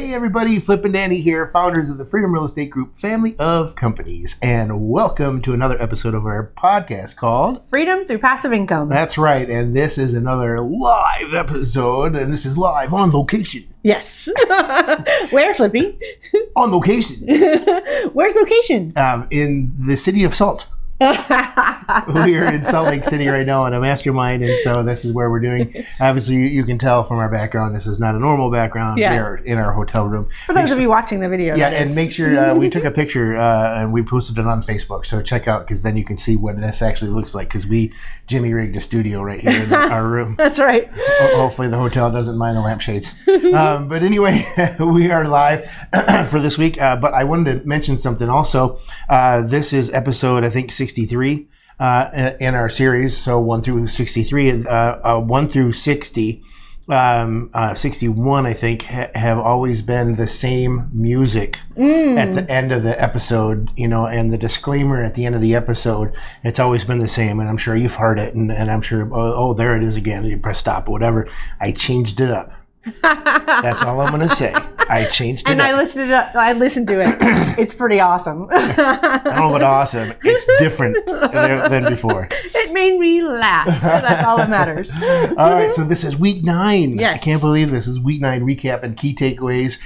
Hey everybody, Flip and Danny here, founders of the Freedom Real Estate Group family of companies, and welcome to another episode of our podcast called Freedom Through Passive Income. That's right, and this is another live episode, and this is live on location. Yes. Where, Flippy? On location. Where's location? In the city of Salt. We are in Salt Lake City right now on a mastermind, and so this is where we're doing. Obviously, you can tell from our background, this is not a normal background. Yeah. We are in our hotel room. For those of you watching the video. Yeah, and make sure we took a picture and we posted it on Facebook. So check out, because then you can see what this actually looks like. Because we Jimmy rigged a studio right here in our room. That's right. Hopefully the hotel doesn't mind the lampshades. But anyway, we are live for this week. But I wanted to mention something also. This is episode, I think, 63 in our series. So 1 through 63, 1 through 60. 61, I think, have always been the same music at the end of the episode, and the disclaimer at the end of the episode, it's always been the same, and I'm sure you've heard it, and I'm sure, oh, there it is again, you press stop or whatever. I changed it up. That's all I'm going to say. I changed it and up. I listened to it. It's pretty awesome. I don't know about awesome. It's different than before. It made me laugh. That's all that matters. All right, so this is week 9. Yes. I can't believe this is week 9 recap and key takeaways.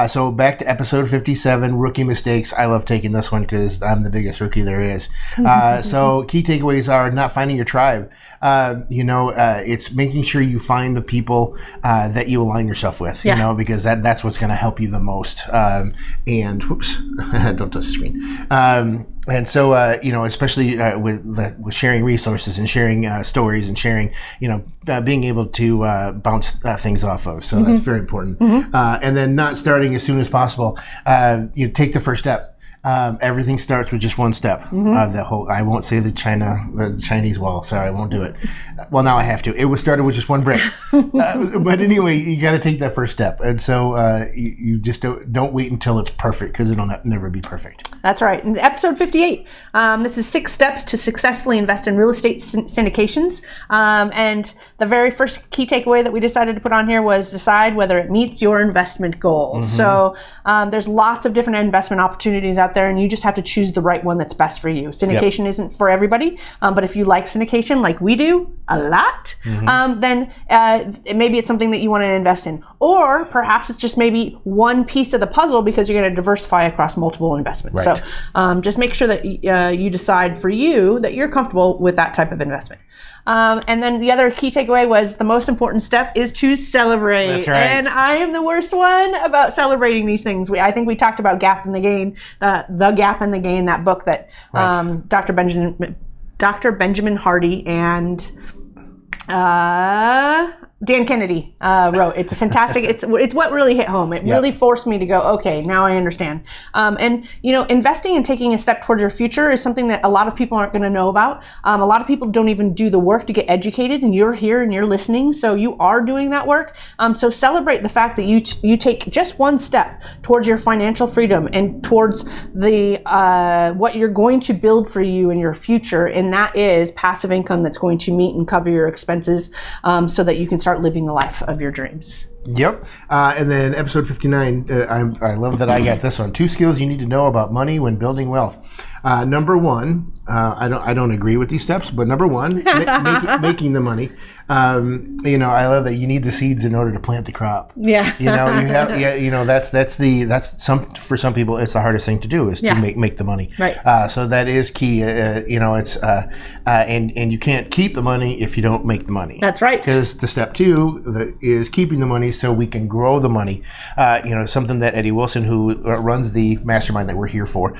So back to episode 57, rookie mistakes. I love taking this one because I'm the biggest rookie there is. So key takeaways are not finding your tribe. It's making sure you find the people that you align yourself with, because that's what's going to help you the most. And whoops, don't touch the screen. And so, especially with sharing resources and sharing stories and sharing, being able to bounce things off of. So that's very important. And then not starting as soon as possible. Take the first step. Everything starts with just one step. I won't say the Chinese wall. Sorry, I won't do it. Well, now I have to. It was started with just one brick. But anyway, you got to take that first step. And so you just don't wait until it's perfect, because it'll never be perfect. That's right. In episode 58, this is 6 steps to successfully invest in real estate syndications. And the very first key takeaway that we decided to put on here was decide whether it meets your investment goals. So there's lots of different investment opportunities out there, and you just have to choose the right one that's best for you. Syndication isn't for everybody, but if you like syndication like we do a lot, then maybe it's something that you want to invest in. Or perhaps it's just maybe one piece of the puzzle, because you're going to diversify across multiple investments. Right. So just make sure that you decide for you that you're comfortable with that type of investment. And then the other key takeaway was the most important step is to celebrate. That's right. And I am the worst one about celebrating these things. I think we talked about Gap in the Gain, the Gap in the Gain, that book that Dr. Benjamin Hardy and Dan Kennedy wrote. It's a fantastic. It's what really hit home. It really forced me to go, okay, now I understand. And investing and taking a step towards your future is something that a lot of people aren't going to know about. A lot of people don't even do the work to get educated, and you're here and you're listening, so you are doing that work. So celebrate the fact that you take just one step towards your financial freedom and towards the what you're going to build for you in your future, and that is passive income that's going to meet and cover your expenses, so that you can start living the life of your dreams. Yep. And then episode 59, I love that I got this one. 2 skills you need to know about money when building wealth. Number 1, I don't agree with these steps, but number 1, making the money. I love that you need the seeds in order to plant the crop. Yeah. You have, that's for some people, it's the hardest thing to do is to make the money. Right. So that is key. It's and you can't keep the money if you don't make the money. That's right. Because the step 2 is keeping the money so we can grow the money. Something that Eddie Wilson, who runs the mastermind that we're here for,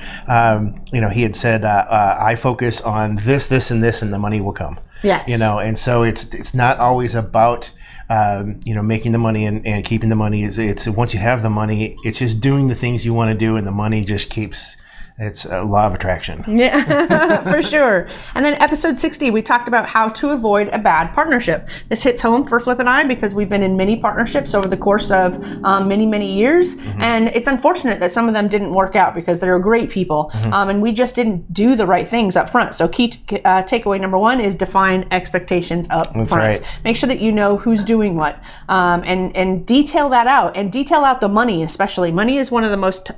he had said, I focus on this, and this, and the money will come. Yes. And so it's not always about making the money and keeping the money. It's once you have the money, it's just doing the things you want to do, and the money just keeps It's a law of attraction. Yeah, for sure. And then episode 60, we talked about how to avoid a bad partnership. This hits home for Flip and I because we've been in many partnerships over the course of many, many years. And it's unfortunate that some of them didn't work out because they're great people. And we just didn't do the right things up front. So key takeaway number 1 is define expectations up front. Right. Make sure that you know who's doing what, and detail that out, and detail out the money especially. Money is one of the most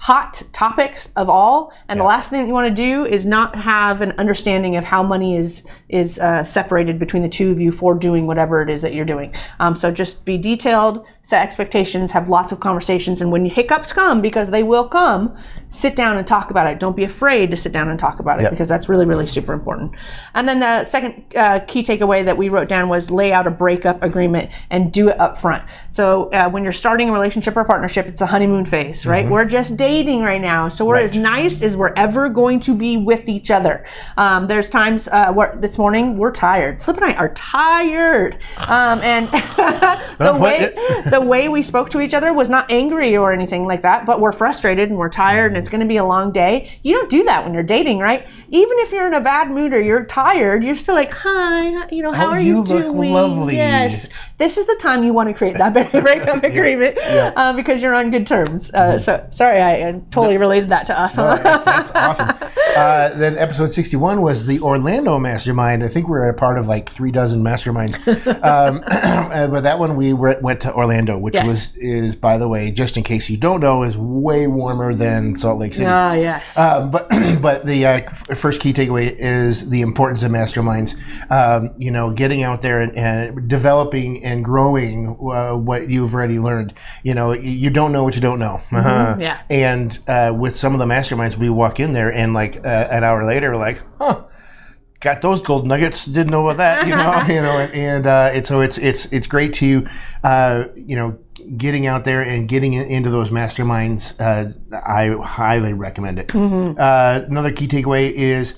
hot topics of all, and the last thing that you want to do is not have an understanding of how money is separated between the two of you for doing whatever it is that you're doing. So just be detailed, set expectations, have lots of conversations, and when hiccups come, because they will come, sit down and talk about it. Don't be afraid to sit down and talk about it, because that's really, really super important. And then the second key takeaway that we wrote down was lay out a breakup agreement and do it up front. So when you're starting a relationship or partnership, it's a honeymoon phase, right? We're just dating right now, so we're as nice as we're ever going to be with each other. There's times where this morning we're tired. Flip and I are tired, and the way we spoke to each other was not angry or anything like that, but we're frustrated and we're tired, and it's going to be a long day. You don't do that when you're dating, right? Even if you're in a bad mood or you're tired, you're still like, hi, how are you doing? Look lovely. Yes, this is the time you want to create that breakup agreement because you're on good terms. So sorry, I totally related that to us. No, that's awesome. Then episode 61 was the Orlando Mastermind. I think we're a part of like 36 masterminds. But that one we went to Orlando, which is, by the way, just in case you don't know, is way warmer than Salt Lake City. Ah, yes. But the first key takeaway is the importance of masterminds. Getting out there and developing and growing what you've already learned. You don't know what you don't know. Yeah. And with some of the masterminds, we walk in there and like an hour later, we're like, got those gold nuggets. Didn't know about that, and so it's great to, getting out there and getting into those masterminds. I highly recommend it. Another key takeaway is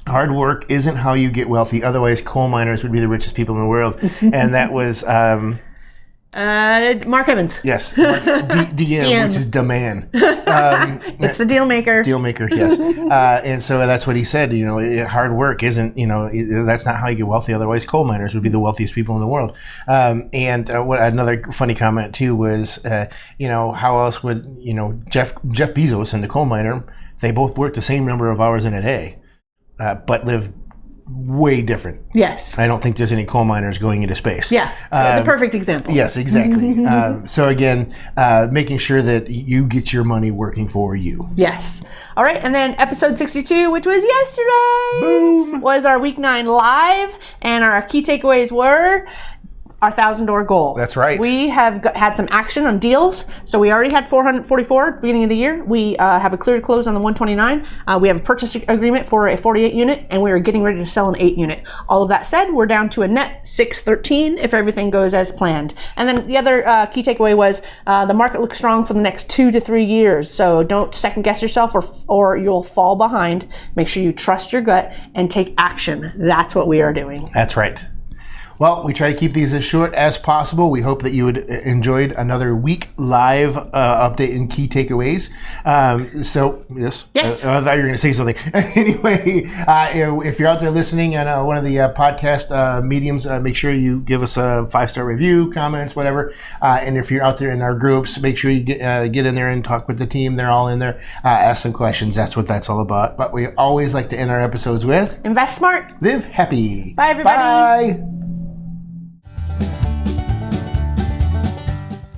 hard work isn't how you get wealthy. Otherwise, coal miners would be the richest people in the world. And that was Mark Evans. Yes, DM, which is demand. It's the deal maker. Deal maker, yes. And so that's what he said. Hard work isn't. That's not how you get wealthy. Otherwise, coal miners would be the wealthiest people in the world. And what another funny comment too was, how else would Jeff Bezos and the coal miner? They both work the same number of hours in a day, but live way different. Yes. I don't think there's any coal miners going into space. Yeah, that's a perfect example. Yes, exactly. So again, making sure that you get your money working for you. Yes. All right, and then episode 62, which was yesterday, was our week 9 live, and our key takeaways were our $1,000 goal. That's right. We have had some action on deals. So we already had 444 at the beginning of the year. We have a cleared close on the 129. We have a purchase agreement for a 48 unit, and we are getting ready to sell an 8 unit. All of that said, we're down to a net 613 if everything goes as planned. And then the other key takeaway was the market looks strong for the next 2 to 3 years. So don't second guess yourself or you'll fall behind. Make sure you trust your gut and take action. That's what we are doing. That's right. Well, we try to keep these as short as possible. We hope that you enjoyed another week live update and key takeaways. Yes. I thought you were going to say something. Anyway, if you're out there listening on one of the podcast mediums, make sure you give us a 5-star review, comments, whatever. And if you're out there in our groups, make sure you get in there and talk with the team. They're all in there. Ask some questions. That's what that's all about. But we always like to end our episodes with invest smart, live happy. Bye, everybody. Bye.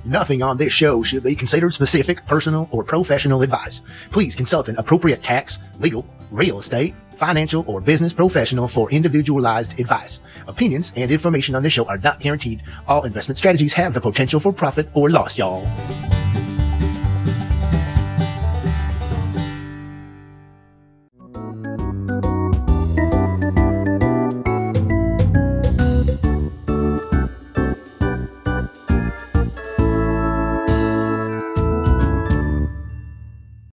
Nothing on this show should be considered specific, personal, or professional advice. Please consult an appropriate tax, legal, real estate, financial, or business professional for individualized advice. Opinions and information on this show are not guaranteed. All investment strategies have the potential for profit or loss, y'all.